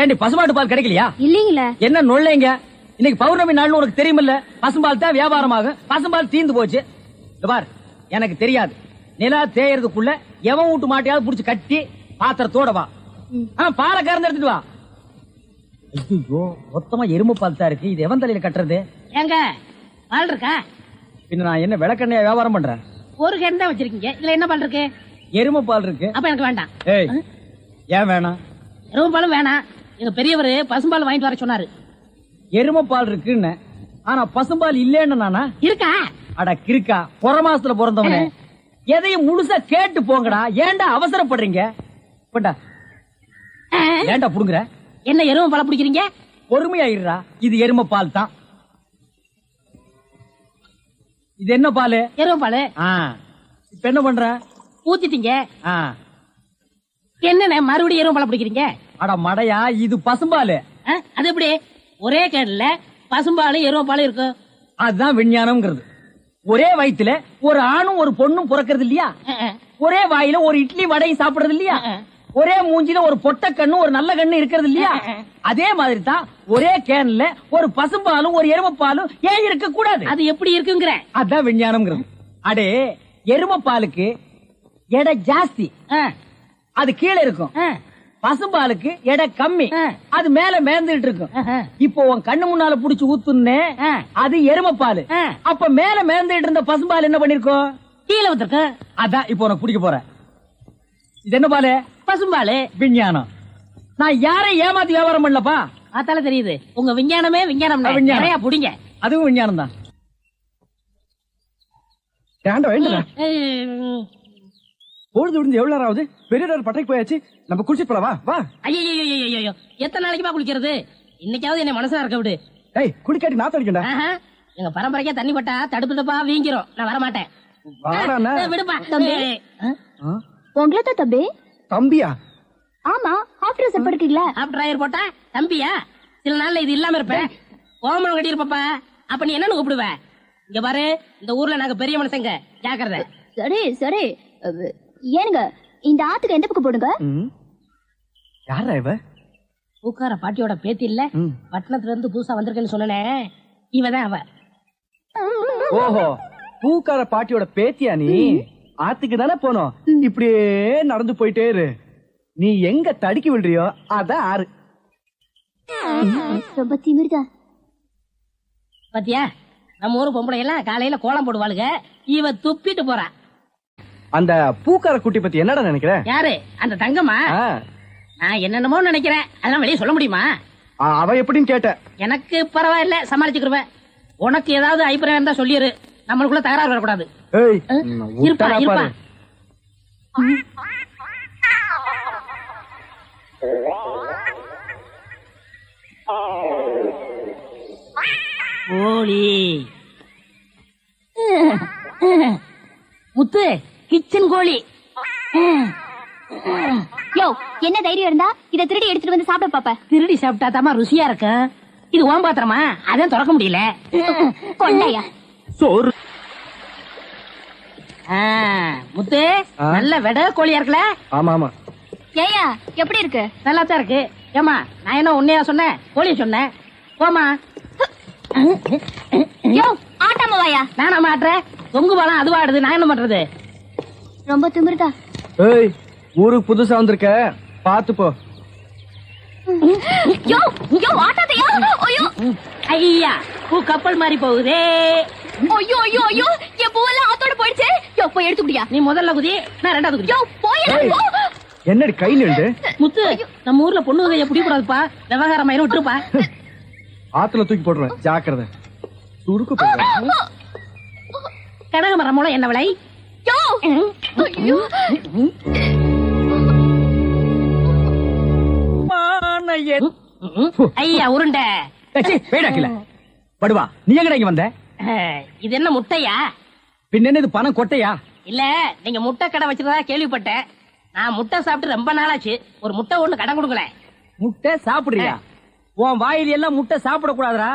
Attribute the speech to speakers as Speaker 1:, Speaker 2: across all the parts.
Speaker 1: ஏண்டி பசுமாட்டு பால் கிடைக்கலையா?
Speaker 2: இல்லீங்களே.
Speaker 1: என்ன நொல்லைங்க? இன்னைக்கு பௌர்ணமி நாள்னு உனக்கு தெரியுமில்ல? பசும்பால் தான் வியாபாரமாகும். பசும்பால் தீந்து போச்சு. பார், எனக்கு தெரியாது. நிலா தேயறதுக்குள்ள எவன் வீட்டு மாட்டையாவது புடிச்சு கட்டி பாத்திரத்தோட வா. பாலை கறந்து எடுத்துட்டு வா. ஐயோ, மொத்தமா எருமை பால் தான் இருக்கு. இது எவன் தலையில கட்டுறது?
Speaker 3: ஏங்க பால் இருக்கா?
Speaker 1: பின்ன நான் என்ன விளக்கெண்ணையா வியாபாரம் பண்றேன்?
Speaker 3: ஒரு கேன் தான் வச்சிருக்கீங்க. இதுல என்ன பால் இருக்கு?
Speaker 1: எருமை பால் இருக்கு.
Speaker 3: அப்ப எனக்கு வேண்டாம்.
Speaker 1: ஏய், ஏன் வேணாம்?
Speaker 3: எருமை பாலும் வேணாம். எங்க பெரியவர் பசும்பால் வாங்கிட்டு வர சொன்னாரு.
Speaker 1: எருமை பால் இருக்குன்னு, ஆனா பசும்பால் இல்லன்னு நானா?
Speaker 3: இருக்கா?
Speaker 1: அட கிறுக்கா, புற மாசத்துல பிறந்தவனே, எதையும் முழுசா கேட்டு போங்கடா. ஏன்டா அவசரப்படுறீங்க? போண்டா. ஏன்டா புடுங்குற?
Speaker 3: என்ன எருமை பால் பிடிக்கிறீங்க?
Speaker 1: பொறுமையாயிடுறா. இது எருமை பால் தான். இது என்ன பால்?
Speaker 3: எருமை பால்.
Speaker 1: இப்ப என்ன பண்ற?
Speaker 3: ஊத்திட்டீங்க. என்னண்ணே மறுபடியும் எருமை பால் பிடிக்கிறீங்க?
Speaker 1: அட மடையா, இது பசும்பால்.
Speaker 3: அது எப்படி ஒரே கேன்ல பசும்பாலும் எருமை பாலும் இருக்கும்?
Speaker 1: அதுதான் விஞ்ஞானம்ங்கிறது. ஒரே வயித்துல ஒரு ஆணும் ஒரு பொண்ணும் பிறக்கிறது இல்லையா? ஒரே வாயில ஒரு இட்லி வடையும் சாப்பிடுறது இல்லையா? ஒரே மூஞ்சில ஒரு பொட்ட கண்ணு ஒரு நல்ல கண்ணு இருக்கிறது இல்லையா? அதே மாதிரி தான் ஒரே கேன்ல ஒரு பசும்பாலும் ஒரு எருமை பாலும் ஏன் இருக்க கூடாது?
Speaker 3: அது எப்படி இருக்குங்கிற?
Speaker 1: அதான் விஞ்ஞானம்ங்கிறது. அடே, எருமை பாலுக்கு எடை ஜாஸ்தி, அது கீழே இருக்கும். பசும்பாலுக்கு எடை கம்மி, அது மேல மேந்துட்டு இருக்கும். இப்போ உன் கண்ணு முன்னால புடிச்சு ஊத்துனே, அது எருமை பால். அப்ப மேல மேந்துட்டு இருந்த பசும்பால் என்ன பண்ணிருக்கோம்?
Speaker 3: கீழே வந்துருக்கு.
Speaker 1: அதான் இப்போ உனக்கு குடிக்க போறேன். இது என்ன பாலு?
Speaker 3: பசும்பாலு.
Speaker 1: விஞ்ஞானம். நான் யாரையும் ஏமாத்தி வியாபாரம் பண்ணலப்பா.
Speaker 3: அதால தெரியுது உங்க விஞ்ஞானமே விஞ்ஞானம். நிறைய புடிங்க.
Speaker 1: அதுவும் விஞ்ஞானம் தான்.
Speaker 4: பொழுது விடுந்து எவ்வளவு நேரம் ஆகுது? பெரிய பட்டைக்கு போயாச்சு. நம்ம குளிச்சிட்டு போலாம். வா.
Speaker 3: ஐயோ, எத்தனை நாளைக்குப்பா குளிக்கிறது? இன்னைக்காவது என்ன மனசா இருக்க விடு.
Speaker 4: ஏய், குளிக்காட்டி நான் தடிக்கண்டா.
Speaker 3: எங்க பரம்பரைக்கா தண்ணி பட்டா தடுப்புப்பா வீங்கிரும். நான் வர மாட்டேன். விடுப்பா.
Speaker 2: உங்களை தான் தம்பி.
Speaker 4: தம்பியா?
Speaker 2: ஆமா, ஹாஃப் ட்ரெஸ் படுக்கீங்களா?
Speaker 3: ஹாஃப் டிரைவர் போட்டா தம்பியா? சில நாள்ல இது இல்லாம இருப்பேன். ஓமனம் கட்டி இருப்பப்பா. அப்ப நீ என்னன்னு கூப்பிடுவ? இங்க பாரு, இந்த ஊர்ல நாங்க பெரிய மனுஷங்க, ஜாக்கிரதை.
Speaker 2: சரி சரி. ஏனுங்க, இந்த ஆத்துக்கு எந்த பக்கம் போடுங்க?
Speaker 4: யாரா இவ?
Speaker 3: பூக்கார பாட்டியோட பேத்தி இல்ல, பட்டணத்துல இருந்து புதுசா வந்திருக்கேன்னு சொன்னே, இவதான் அவ.
Speaker 4: ஓஹோ, பூக்கார பாட்டியோட பேத்தியா நீ? ஆத்துக்கு தானே போனோம். இப்படியே நடந்து போயிட்டே இரு. நீ எங்க தடுக்கி விடுறியோ அதான் ஆறு.
Speaker 2: ரொம்ப திமிர்தான்.
Speaker 3: பாத்தியா, நம்ம ஊரு பொம்பளை எல்லாம் காலையில கோலம் போடுவாளுங்க. இவ துப்பிட்டு போறா.
Speaker 4: அந்த பூக்கார குட்டி பத்தி என்னடா நினைக்கிற?
Speaker 3: யாரு? அந்த தங்கம்மா? நான் என்னென்னமோ நினைக்கிறேன். அதெல்லாம் வெளியே சொல்ல முடியுமா?
Speaker 4: அவ எப்படின்னு கேட்ட.
Speaker 3: எனக்கு பரவாயில்ல, சமாளிச்சுக்கிருவேன். உனக்கு ஏதாவது அபிப்பிராயம் இருந்தா சொல்லிரு. நம்மளுக்குள்ள தகராறு வரக்கூடாது. இருப்பா இருப்பா. கோழி முத்து, கிச்சன் கோழி.
Speaker 2: யோ, என்ன தைரியம் இருந்தா இத திருடி எடுத்துட்டு வந்து சாப்பிட பாப்ப?
Speaker 3: திருடி சாப்பிட்டா தாமா ருசியா இருக்கும். இது ஓம் பாத்திரமா? அதான் திறக்க முடியல.
Speaker 2: கொண்டையா
Speaker 4: சோறு.
Speaker 3: முத்து, நல்ல வெட கோழியா இருக்குல்ல?
Speaker 4: ஆமா ஆமா.
Speaker 2: ஏயா, எப்படி இருக்கு?
Speaker 3: நல்லா தான் இருக்கு. ஏமா, நான் என்ன உன்னையா சொன்னேன்? கோழிய சொன்னேன். போமா.
Speaker 2: யோ, ஆட்டாம வாயா.
Speaker 3: நானா மாட்டுறேன்? தொங்கு பாலம் அதுவா ஆடுது, நான் என்ன பண்றது?
Speaker 2: ரொம்ப திமிர்தா.
Speaker 4: ஏய், ஊருக்கு புதுசா வந்திருக்க, பாத்து போ.
Speaker 2: யோ யோ, ஆட்டாதையா. ஐயோ
Speaker 3: ஐயா, பூ கப்பல் மாதிரி போகுதே.
Speaker 2: ஐயோ ஐயோ ஐயோ, என் பூவெல்லாம் ஆத்தோட போயிடுச்சு. யோ, போய் எடுத்துக்கிட்டியா?
Speaker 3: நீ முதல்ல குதி, நான் ரெண்டாவது குதி.
Speaker 2: யோ, போய் போ.
Speaker 4: என்னடி கை நின்று?
Speaker 3: முத்து, நம்ம ஊர்ல பொண்ணு கைய பிடி கூடாதுப்பா. விவகாரம் ஆயிரம் விட்டுருப்பா.
Speaker 4: ஆத்துல தூக்கி போடுறேன், ஜாக்கிரதை. சுருக்கு போடுறேன்.
Speaker 3: கனகமரம் மூலம் என்ன விலை?
Speaker 2: யோ, ஐயோ.
Speaker 3: ஐயா, உருண்டை.
Speaker 1: படுவா, நீ எங்கடா இங்க வந்த?
Speaker 3: இது என்ன முட்டையா?
Speaker 1: பின்ன இது பணம் கொட்டையா?
Speaker 3: இல்ல, நீங்க முட்டை கடை வச்சிருந்தா கேள்விப்பட்டேன். நான் முட்டை சாப்பிட்டு ரொம்ப நாளாச்சு. ஒரு முட்டை ஒண்ணு கடன் கொடுக்கல.
Speaker 1: முட்டை சாப்பிடுறியா? உன் வாயில எல்லாம் முட்டை சாப்பிட கூடாதுரா.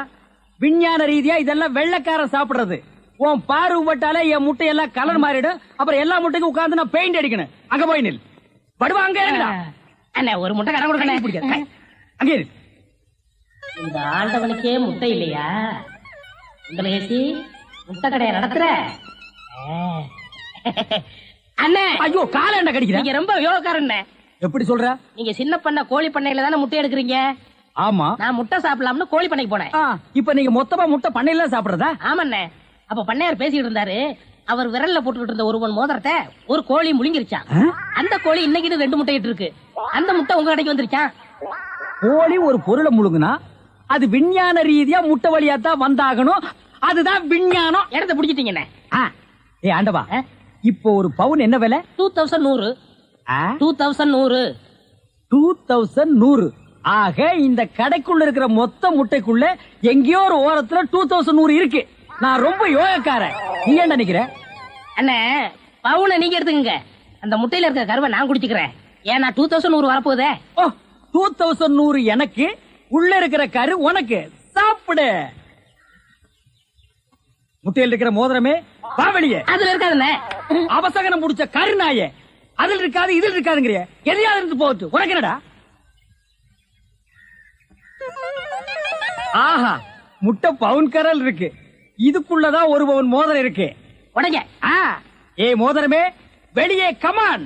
Speaker 1: விஞ்ஞான ரீதியா இதெல்லாம் வெள்ளைக்காரன் சாப்பிடுறது. உன் பார்வை பட்டாலே என் முட்டை எல்லாம் கலர் மாறிடும். அப்புறம் எல்லா முட்டைக்கும் உட்கார்ந்து நான் பெயிண்ட் அடிக்கணும். அங்க போய் நில். படுவா, அங்க
Speaker 3: அண்ணா, ஒரு முட்டை கடன் கொடுக்கல.
Speaker 1: அங்கே இரு.
Speaker 3: இந்த ஆண்டவனுக்கே முட்டை இல்லையா? உங்களை ஏசி முட்டை கடையை நடத்துற அண்ணே.
Speaker 1: ஐயோ கால என்ன கடிக்கிற?
Speaker 3: நீங்க ரொம்ப யோகக்காரண்ணே.
Speaker 1: எப்படி சொல்ற?
Speaker 3: நீங்க சின்ன பண்ண கோழி பண்ணையில தானே முட்டை எடுக்கிறீங்க.
Speaker 1: ஆமா.
Speaker 3: நான் முட்டை சாப்பிடலாம்னு கோழி பண்ணைக்கு போனேன்.
Speaker 1: இப்ப நீங்க மொத்தமா முட்டை பண்ணையில சாப்பிடுறதா?
Speaker 3: ஆமாண்ணே. அப்ப பண்ணையார் பேசிட்டு இருந்தாரு. அவர் விரல்ல போட்டுக்கிட்டு இருந்த ஒருவன் மோதிரத்தை ஒரு கோழி முழுங்கிருச்சான். அந்த கோழி இன்னைக்கு 2 முட்டை இட்டு இருக்கு. அந்த முட்டை உங்க கடைக்கு வந்துருச்சான்.
Speaker 1: கோழி ஒரு பொருளை முழுங்குனா அது விஞ்ஞான ரீதியா முட்டை வழியா தான் வந்தாகணும். அதுதான் விஞ்ஞானம்.
Speaker 3: இடத்த பிடிச்சிட்டீங்கண்ணே.
Speaker 1: ஏ ஆண்டவா, இப்போ ஒரு பவுன் என்ன விலை?
Speaker 3: 2100. 2100.
Speaker 1: 2100. ஆக இந்த கடைக்குள்ள இருக்கிற மொத்த முட்டைக்குள்ள எங்கேயோ ஒரு ஓரத்துல 2100 இருக்கு. நான் ரொம்ப யோகக்காரன். நீ என்ன நினைக்கிற?
Speaker 3: அண்ணே, பவுனை நீங்க எடுத்துக்கங்க. அந்த முட்டையில இருக்க கருவை நான் குடிச்சுக்கிறேன். ஏன்னா 2100 வரப்போதே.
Speaker 1: 2100 எனக்கு, உள்ள இருக்கிற கரு உனக்கு. சாப்பிடு. முட்டையில் இருக்கிற மோதிரமே வா வெளியே.
Speaker 3: அதுல இருக்காதுண்ணே.
Speaker 1: அவசகனம் முடிச்ச கருநாயே, அதில் இருக்காது இதில் இருக்காதுங்கிறிய. எதையாவது இருந்து போட்டு உனக்கு என்னடா? ஆஹா, முட்டை பவுன் கரல் இருக்கு. இதுக்குள்ளதான் ஒரு பவுன் மோதிரம் இருக்கு.
Speaker 3: உடைங்க.
Speaker 1: ஏ மோதிரமே வெளியே கமான்.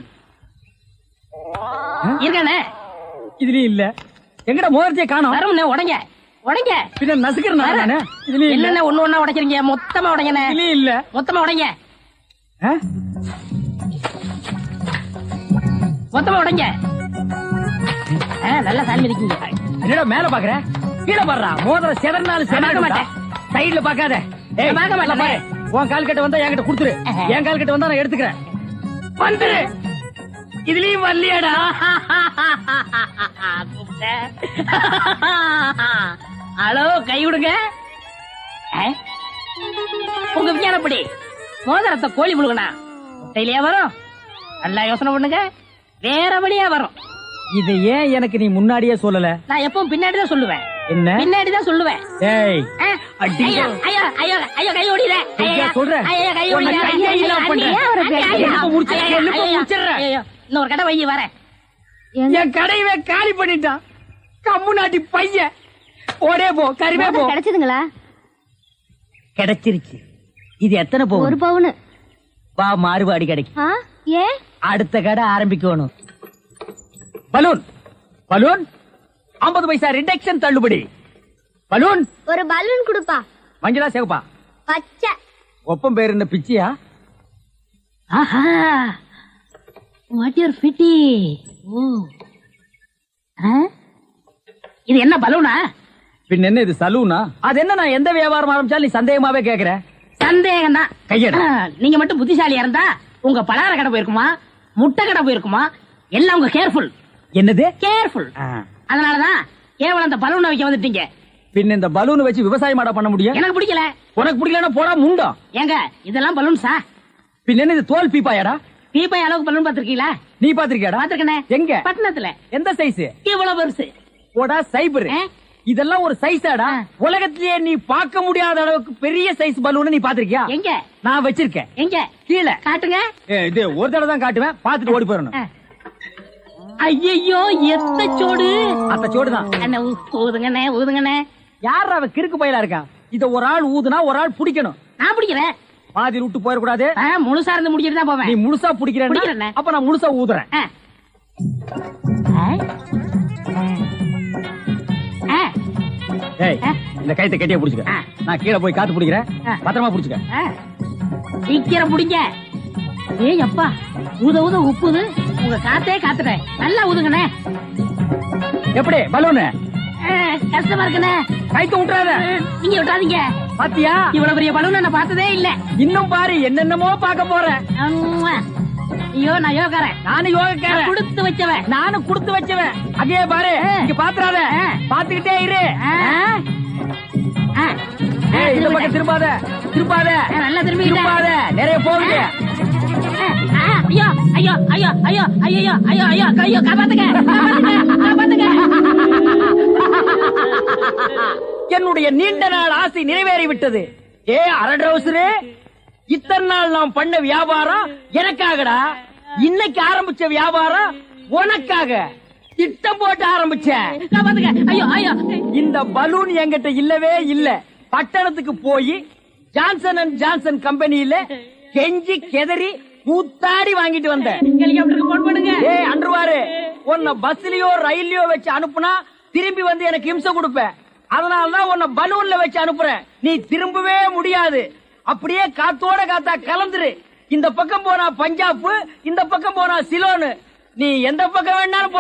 Speaker 3: இருக்கானே.
Speaker 1: இதுலயும் இல்ல. எங்கட மோதிரத்தையே காணோம்.
Speaker 3: வரமுண்ணே. உடைங்க உடைங்க.
Speaker 1: பின்ன நசுக்கிறேன் நானு. இதுலயும் இல்ல.
Speaker 3: என்னென்ன ஒண்ணு ஒண்ணா உடைக்கிறீங்க? மொத்தமா உடைங்கண்ணே.
Speaker 1: இதுலயும் இல்ல.
Speaker 3: மொத்தமா உடைங்க. மொத்தமா உடைங்க. நல்லா சாமி இருக்கீங்க.
Speaker 1: என்னடா மேல பாக்குற? கீழே பாடுறா. மோதிரம் செதறினாலும் செதற மாட்டேன். சைடுல பாக்காத.
Speaker 3: பார்க்க மாட்டேன்.
Speaker 1: உன் கால் கட்ட வந்தா என்கிட்ட குடுத்துரு. என் கால் கட்ட வந்தா நான் எடுத்துக்கிறேன். வந்துரு. இதுலயும் வரலையாடா?
Speaker 3: ஹலோ, கை விடுங்க. உங்க விஞ்ஞானப்படி மோதிரத்தை கோழி முழுகனா முட்டையிலேயே வரும். நல்லா யோசனை பண்ணுங்க. வேற வழியா வரும்.
Speaker 1: இது ஏன் எனக்கு நீ முன்னாடியே சொல்லல?
Speaker 3: நான் எப்பவும் பின்னாடிதான் சொல்லுவேன்.
Speaker 1: என்ன?
Speaker 3: பின்னாடிதான் சொல்லுவேன்.
Speaker 1: ஏய்,
Speaker 3: ஐயோ ஐயோ ஐயோ ஐயோ, கை ஓடில.
Speaker 1: சொல்றேன்.
Speaker 3: இன்னொரு கடை வைய வரேன்.
Speaker 1: என் கடையவே காலி பண்ணிட்டான். கம்மு நாட்டி பையன். ஓடே போ, கருவே போ.
Speaker 2: கிடைச்சதுங்களா?
Speaker 1: கிடைச்சிருச்சு. இது எத்தனை பவுன்?
Speaker 2: 1 பவுன்.
Speaker 1: வா, மாறுபாடி கிடைக்கும்.
Speaker 2: ஏன்?
Speaker 1: அடுத்த கடை ஆரம்பிக்கணும். பலூன் பலூன் 50 பைசா ரிடக்ஷன் தள்ளுபடி. பலூன்.
Speaker 2: ஒரு பலூன் கொடுப்பா.
Speaker 1: மஞ்சளா சேவப்பா?
Speaker 2: பச்சை.
Speaker 1: ஒப்பம் பேர் என்ன பிச்சியா?
Speaker 3: ஆஹா, வாட் யூர் ஃபிட்டி. இது என்ன பலூனா?
Speaker 1: பின் என்ன இது சலூனா? அது என்ன, நான் எந்த வியாபாரம் ஆரம்பிச்சாலும் நீ சந்தேகமாவே கேக்குற.
Speaker 3: சந்தேகம் தான்.
Speaker 1: கையெடு.
Speaker 3: நீங்க மட்டும் புத்திசாலியா இருந்தா உங்க பலகார கடை போயிருக்குமா, முட்டை கடை போயிருக்குமா. எல்லாம் உங்க கேர்ஃபுல்.
Speaker 1: என்னது
Speaker 3: கேர்ஃபுல்? அதனாலதான் கேவலம் அந்த பலூனை வைக்க வந்துட்டீங்க.
Speaker 1: பின் இந்த பலூன் வச்சு விவசாயம் பண்ண முடியும்?
Speaker 3: எனக்கு பிடிக்கல.
Speaker 1: உனக்கு பிடிக்கலன்னா போடா முண்டம்.
Speaker 3: ஏங்க, இதெல்லாம் பலூன்ஸா?
Speaker 1: பின் என்ன இது தோல் பீப்பாயாடா?
Speaker 3: பீப்பாய் அளவுக்கு பலூன் பாத்திருக்கீங்களா?
Speaker 1: நீ பாத்திருக்கியாடா?
Speaker 3: பாத்திருக்கேனே.
Speaker 1: எங்க?
Speaker 3: பட்டணத்துல.
Speaker 1: எந்த சைஸ்?
Speaker 3: இவ்வளவு பெருசு.
Speaker 1: போடா சைபர். இதெல்லாம் ஒரு சைஸாடா? உலகத்திலேயே நீ பார்க்க முடியாத அளவுக்கு பெரிய சைஸ் பலூன் நீ பாத்திருக்கியா?
Speaker 3: எங்க?
Speaker 1: நான் வச்சிருக்கேன்.
Speaker 3: எங்க?
Speaker 1: கீழே
Speaker 3: காட்டுங்க.
Speaker 1: இது ஒரு தடவை தான் காட்டுவேன். பாத்துட்டு ஓடி போயிடணும்.
Speaker 3: ஐயோ, எத்த சோடு.
Speaker 1: அந்த சோடுதான்.
Speaker 3: அண்ணே, ஊதுங்கண்ணே ஊதுங்கண்ணே.
Speaker 1: யார் அவ கிறுக்கு பயிலா இருக்கா? இத ஒரு ஆள் ஊதுனா ஒரு ஆள் பிடிக்கணும்.
Speaker 3: நான் பிடிக்கிறேன்.
Speaker 1: பாதி விட்டு போயிடக்கூடாது.
Speaker 3: முழுசா இருந்து முடிச்சிட்டு தான் போவேன்.
Speaker 1: நீ முழுசா பிடிக்கிறேன். அப்ப நான் முழுசா ஊதுறேன். ஏய், இந்த கைத்தை கட்டியா புடிச்சுக்க. நான் கீழே போய் காத்து பிடிக்கிறேன். பத்திரமா புடிச்சுக்க.
Speaker 3: சீக்கிரம் பிடிங்க. ஏய் அப்பா, ஊத ஊத உப்புது. உங்க காத்தே காத்துட்டேன். நல்லா ஊதுங்கண்ணே.
Speaker 1: எப்படி பலூனு?
Speaker 3: கஷ்டமா இருக்குண்ணே.
Speaker 1: கைத்த விட்டுறாத.
Speaker 3: நீங்க விட்டாதீங்க.
Speaker 1: பாத்தியா,
Speaker 3: இவ்வளவு பெரிய பலூன் நான் பார்த்ததே இல்ல.
Speaker 1: இன்னும் பாரு, என்னென்னமோ பார்க்க போறேன்.
Speaker 3: ஐயோ, நான் யோகாரன்.
Speaker 1: நானும் யோகக்காரன்.
Speaker 3: கொடுத்து வச்சவன்.
Speaker 1: நானும் கொடுத்து வச்சவன். அதே பாரு, இங்க பாத்துறாத. பாத்துக்கிட்டே இரு. இந்த பக்கம் திரும்பாத. திரும்பாத.
Speaker 3: நல்லா திரும்பி
Speaker 1: திரும்பாத. நிறைய போகுது.
Speaker 3: ஐயோ ஐயோ ஐயோ ஐயோ ஐயோ ஐயோ ஐயோ ஐயோ, காப்பாத்துங்க காப்பாத்துங்க.
Speaker 1: என்னுடைய நீண்ட நாள் ஆசை நிறைவேறிவிட்டது. ஏ அரட்ரவுசரே, இத்தனை நாள் நாம் பண்ண வியாபாரம் எனக்காகடா. இன்னைக்கு ஆரம்பிச்ச வியாபாரம் உனக்காக. திட்டம் போட்டு ஆரம்பிச்சேன்.
Speaker 3: காப்பாத்துங்க. ஐயோ ஐயோ.
Speaker 1: இந்த பலூன் என்கிட்ட இல்லவே இல்ல. பட்டணத்துக்கு போய் ஜான்சன் அண்ட் ஜான்சன் கம்பெனியில கெஞ்சி கெதறி கூத்தாடி வாங்கிட்டு வந்தேன்.
Speaker 3: ஹெலிகாப்டருக்கு போன் பண்ணுங்க.
Speaker 1: ஏய் அன்றுவாரு, உன்னை பஸ்லயோ ரயில்லயோ வச்சு அனுப்புனா திரும்பி வந்து எனக்கு இம்சை கொடுப்ப. அதனாலதான் உன்னை பலூன்ல வச்சு அனுப்புறேன். நீ திரும்பவே முடியாது. அப்படியே காத்தோட காத்தா கலந்துரு. இந்த பக்கம் போனா பஞ்சாப், இந்த பக்கம் போனா சிலோனு. நீ எந்த பக்கம் வேணாலும்